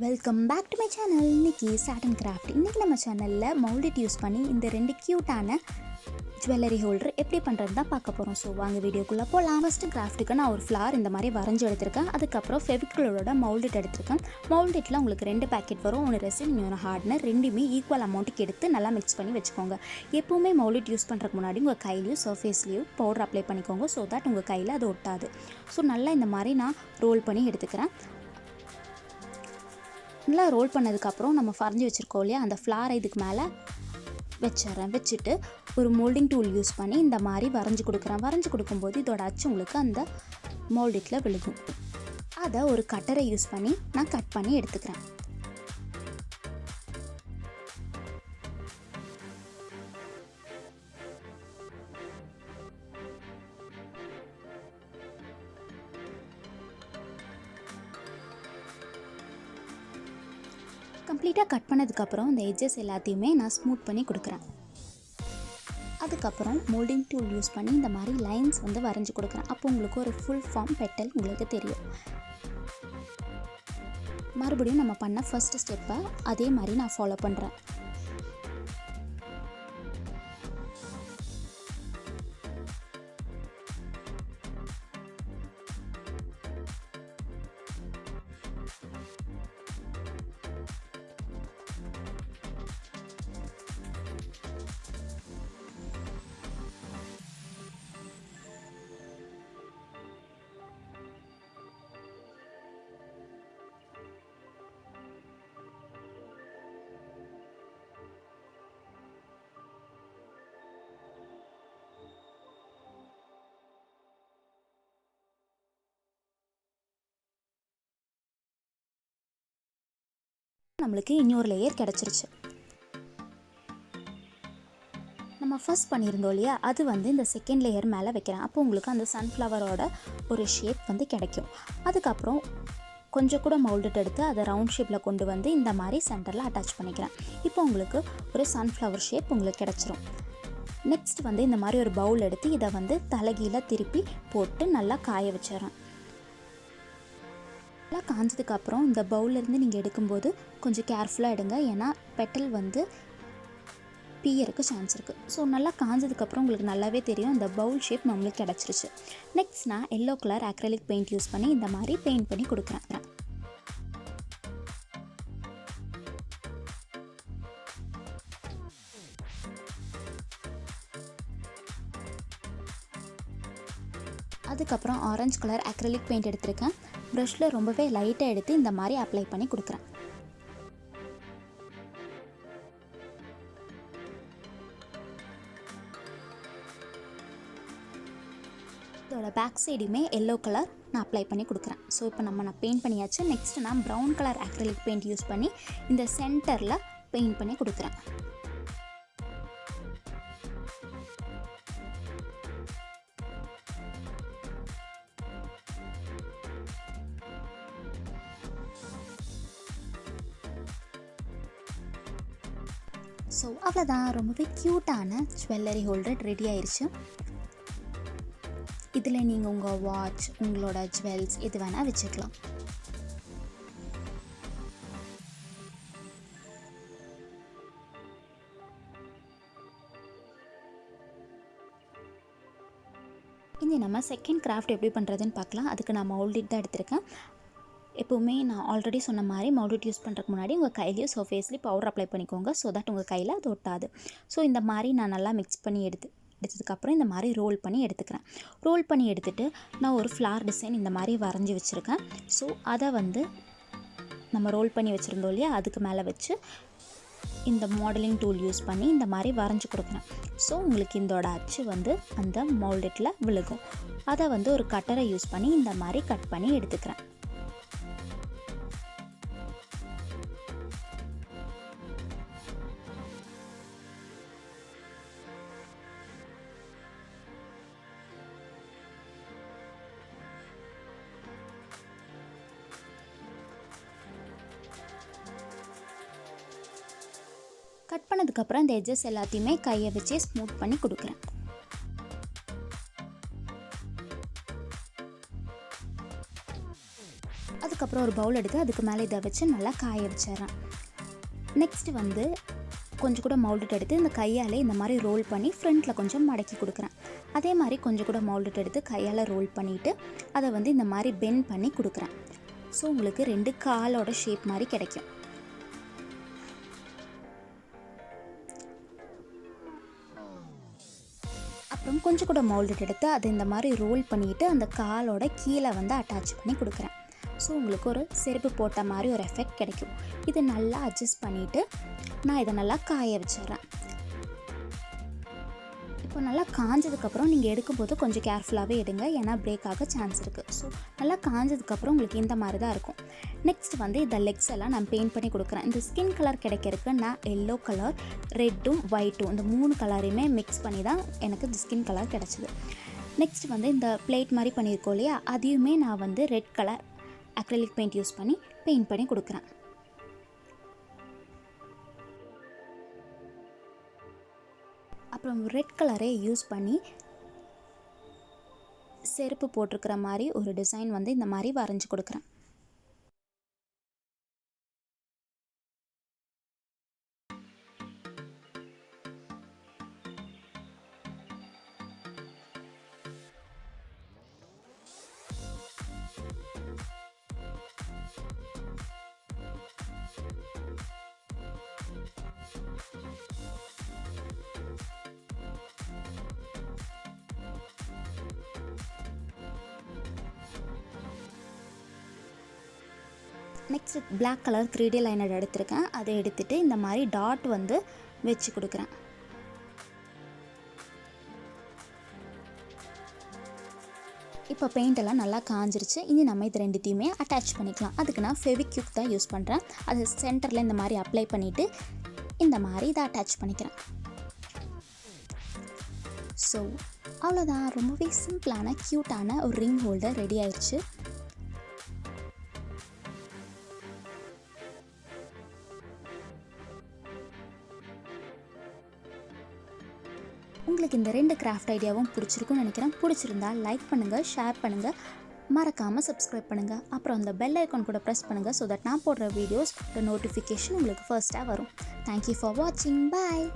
Welcome back to my channel. இன்றைக்கி chat and craft. இன்றைக்கி நம்ம சேனலில் மவுல்டிட் யூஸ் பண்ணி இந்த 2 க்யூட்டான ஜுவல்லரி ஹோல்டர் எப்படி பண்ணுறது தான் பார்க்க போகிறோம். ஸோ வாங்க வீடியோக்குள்ளே போகலாம். ஃபஸ்ட்டு கிராஃப்ட்டுக்கு நான் ஒரு ஃப்ளார் இந்த மாதிரி வரைஞ்சி எடுத்திருக்கேன். அதுக்கப்புறம் ஃபெவிக்ரிலோட மவுல்டிட் எடுத்திருக்கேன். மவுல்டிட்டில் உங்களுக்கு 2 பேக்கெட் வரும். ஒன்று ரெசின், இன்னொன்று ஹார்ட்னர். ரெண்டுமே ஈக்குவல் அமௌண்ட்டுக்கு எடுத்து நல்லா மிக்ஸ் பண்ணி வச்சுக்கோங்க. எப்போவுமே மவுல்டிட் யூஸ் பண்ணுறதுக்கு முன்னாடி உங்கள் கையிலையும் சர்ஃபேஸ்லேயும் பவுடர் அப்ளை பண்ணிக்கோங்க. ஸோ தட் உங்கள் கையில் அது ஒட்டாது. ஸோ நல்லா இந்த மாதிரி நான் ரோல் பண்ணி எடுத்துக்கிறேன். நல்லா ரோல் பண்ணதுக்கப்புறம் நம்ம வரைஞ்சி வச்சுருக்கோம் இல்லையா, அந்த ஃப்ளாரை இதுக்கு மேலே வச்சுட்டு ஒரு மோல்டிங் டூல் யூஸ் பண்ணி இந்த மாதிரி வரைஞ்சி கொடுக்கும்போது இதோட அச்சு உங்களுக்கு அந்த மோல்டிட்டில் விழுகும். அதை ஒரு கட்டரை யூஸ் பண்ணி நான் கட் பண்ணி எடுத்துக்கிறேன். கம்ப்ளீட்டாக கட் பண்ணதுக்கப்புறம் இந்த எட்ஜஸ் எல்லாத்தையுமே நான் ஸ்மூத் பண்ணி கொடுக்குறேன். அதுக்கப்புறம் மோல்டிங் டூல் யூஸ் பண்ணி இந்த மாதிரி லைன்ஸ் வரைஞ்சி கொடுக்குறேன். அப்போ உங்களுக்கு ஒரு ஃபுல் ஃபார்ம் பெட்டல் உங்களுக்கு தெரியும். மறுபடியும் நம்ம பண்ண ஃபர்ஸ்ட் ஸ்டெப்பை அதே மாதிரி நான் ஃபாலோ பண்ணுறேன். நம்மளுக்கு இன்னொரு லேயர் கிடச்சிருச்சு. நம்ம ஃபர்ஸ்ட் பண்ணியிருந்தோம் இல்லையா, அது இந்த செகண்ட் லேயர் மேலே வைக்கிறேன். அப்போ உங்களுக்கு அந்த சன்ஃப்ளவரோட ஒரு ஷேப் கிடைக்கும். அதுக்கப்புறம் கொஞ்சம் கூட மவுல்டிட் எடுத்து அதை ரவுண்ட் ஷேப்பில் கொண்டு இந்த மாதிரி சென்டரில் அட்டாச் பண்ணிக்கிறேன். இப்போ உங்களுக்கு ஒரு சன்ஃப்ளவர் ஷேப் உங்களுக்கு கிடச்சிரும். நெக்ஸ்ட் இந்த மாதிரி ஒரு பவுல் எடுத்து இதை தலைகீழ திருப்பி போட்டு நல்லா காய வச்சிடறேன். நல்லா காஞ்சதுக்கப்புறம் இந்த பவுல்லேருந்து நீங்கள் எடுக்கும்போது கொஞ்சம் கேர்ஃபுல்லாக எடுங்க. ஏன்னா பெட்டல் பீயறக்கு சான்ஸ் இருக்குது. ஸோ நல்லா காஞ்சதுக்கப்புறம் உங்களுக்கு நல்லாவே தெரியும் இந்த பவுல் ஷேப் நம்மளுக்கு கிடச்சிருச்சு. நெக்ஸ்ட் நான் yellow colour acrylic paint use பண்ணி இந்த மாதிரி பெயிண்ட் பண்ணி கொடுக்குறேன். அதுக்கப்புறம் ஆரஞ்சு கலர் அக்ரிலிக் பெயிண்ட் எடுத்திருக்கேன். ப்ரஷில் ரொம்பவே லைட்டாக எடுத்து இந்த மாதிரி அப்ளை பண்ணி கொடுக்குறேன். இதோட பேக் சைடுமே எல்லோ கலர் நான் அப்ளை பண்ணி கொடுக்குறேன். ஸோ இப்போ நான் பெயிண்ட் பண்ணியாச்சு. நெக்ஸ்ட் நான் brown colour acrylic paint use பண்ணி இந்த சென்டரில் பெயிண்ட் பண்ணி கொடுக்குறேன். ஸோ அவ்வளோதான், ரொம்பவே க்யூட்டான ஜுவல்லரி ஹோல்டர் ரெடி ஆயிடுச்சு. இதில் நீங்கள் உங்கள் வாட்ச், உங்களோட ஜுவல்ஸ் எது வேணால் வச்சுக்கலாம். இனி நம்ம செகண்ட் கிராஃப்ட் எப்படி பண்ணுறதுன்னு பார்க்கலாம். அதுக்கு நான் மவுல்டிட் தான் எடுத்திருக்கேன். எப்போவுமே நான் ஆல்ரெடி சொன்ன மாதிரி மவுல்டிட் யூஸ் பண்ணுறதுக்கு முன்னாடி உங்கள் கையிலையும் சர்ஃபேஸ்லேயும் பவுடர் அப்ளை பண்ணிக்கோங்க. ஸோ தட் உங்கள் கையில் அது ஒட்டாது. ஸோ இந்த மாதிரி நான் நல்லா மிக்ஸ் பண்ணி எடுத்ததுக்கப்புறம் இந்த மாதிரி ரோல் பண்ணி எடுத்துக்கிறேன். ரோல் பண்ணி எடுத்துகிட்டு நான் ஒரு ஃப்ளார் டிசைன் இந்த மாதிரி வரைஞ்சி வச்சுருக்கேன். ஸோ அதை நம்ம ரோல் பண்ணி வச்சுருந்தோம் இல்லையா, அதுக்கு மேலே வச்சு இந்த மாடலிங் டூல் யூஸ் பண்ணி இந்த மாதிரி வரைஞ்சி கொடுக்குறேன். ஸோ உங்களுக்கு இதோட அச்சு அந்த மவுல்டிட்டில் விழுகும். அதை ஒரு கட்டரை யூஸ் பண்ணி இந்த மாதிரி கட் பண்ணி எடுத்துக்கிறேன். கட் பண்ணதுக்கப்புறம் இந்த எட்ஜஸ் எல்லாத்தையுமே கையை வச்சே ஸ்மூத் பண்ணி கொடுக்குறேன். அதுக்கப்புறம் ஒரு பவுல் எடுத்து அதுக்கு மேலே இதை வச்சு நல்லா காய வச்சிடுறேன். நெக்ஸ்ட்டு வந்து கொஞ்சம் கூட மவுல்ட் எடுத்து இந்த கையாலே இந்த மாதிரி ரோல் பண்ணி ஃப்ரண்ட்டில் கொஞ்சம் மடக்கி கொடுக்குறேன். அதே மாதிரி கொஞ்சம் கூட மவுல்ட் எடுத்து கையால் ரோல் பண்ணிவிட்டு அதை வந்து இந்த மாதிரி பெண்ட் பண்ணி கொடுக்குறேன். ஸோ உங்களுக்கு 2 காலோட ஷேப் மாதிரி கிடைக்கும். அப்புறம் கொஞ்சம் கூட மவுல்ட் எடுத்து அதை இந்த மாதிரி ரோல் பண்ணிவிட்டு அந்த காலோட கீழே வந்து அட்டாச் பண்ணி கொடுக்குறேன். ஸோ உங்களுக்கு ஒரு செருப்பு போட்ட மாதிரி ஒரு எஃபெக்ட் கிடைக்கும். இது நல்லா அட்ஜஸ்ட் பண்ணிவிட்டு நான் இதை நல்லா காய வச்சிடுறேன். இப்போ நல்லா காஞ்சதுக்கப்புறம் நீங்கள் எடுக்கும்போது கொஞ்சம் கேர்ஃபுல்லாகவே எடுங்க, ஏன்னா பிரேக் ஆக சான்ஸ் இருக்குது. ஸோ நல்லா காஞ்சதுக்கப்புறம் உங்களுக்கு இந்த மாதிரி தான் இருக்கும். நெக்ஸ்ட் வந்து இந்த லெக்ஸ் எல்லாம் நான் பெயிண்ட் பண்ணி கொடுக்குறேன். இந்த ஸ்கின் கலர் கிடைக்கிறதுக்கு நான் எல்லோ கலர், ரெட்டும் ஒயிட்டும் இந்த 3 கலரையுமே மிக்ஸ் பண்ணி தான் எனக்கு இந்த ஸ்கின் கலர் கிடச்சிது. நெக்ஸ்ட் வந்து இந்த பிளேட் மாதிரி பண்ணியிருக்கோம் இல்லையா, அதையுமே நான் வந்து red colour acrylic paint use பண்ணி பெயிண்ட் பண்ணி கொடுக்குறேன். அப்புறம் ரெட் கலரை யூஸ் பண்ணி செருப்பு போட்டிருக்கிற மாதிரி ஒரு டிசைன் வந்து இந்த மாதிரி வரைஞ்சி கொடுக்குறேன். Next black colour 3D liner எடுத்திருக்கேன். அதை எடுத்துகிட்டு இந்த மாதிரி டாட் வந்து வச்சு கொடுக்குறேன். இப்போ பெயிண்டெல்லாம் நல்லா காஞ்சிருச்சு. இனி நம்ம இது ரெண்டுத்தையுமே அட்டாச் பண்ணிக்கலாம். அதுக்கு நான் ஃபெவிக்யூக் தான் யூஸ் பண்ணுறேன். அது சென்டரில் இந்த மாதிரி அப்ளை பண்ணிவிட்டு இந்த மாதிரி இதை அட்டாச் பண்ணிக்கிறேன். ஸோ அவ்வளோதான், ரொம்பவே சிம்பிளான க்யூட்டான ஒரு ரிங் ஹோல்டர் ரெடி ஆயிடுச்சு. உங்களுக்கு இந்த 2 கிராஃப்ட் ஐடியாவும் பிடிச்சிருக்குன்னு நினைக்கிறேன். பிடிச்சிருந்தா லைக் பண்ணுங்கள், ஷேர் பண்ணுங்கள், மறக்காமல் சப்ஸ்கிரைப் பண்ணுங்கள். அப்புறம் அந்த பெல் ஐக்கான் கூட ப்ரெஸ் பண்ணுங்கள். ஸோ தட் நான் போடுற வீடியோஸ் நோட்டிஃபிகேஷன் உங்களுக்கு ஃபர்ஸ்ட்டாக வரும். தேங்க்யூ ஃபார் வாட்சிங். பாய்.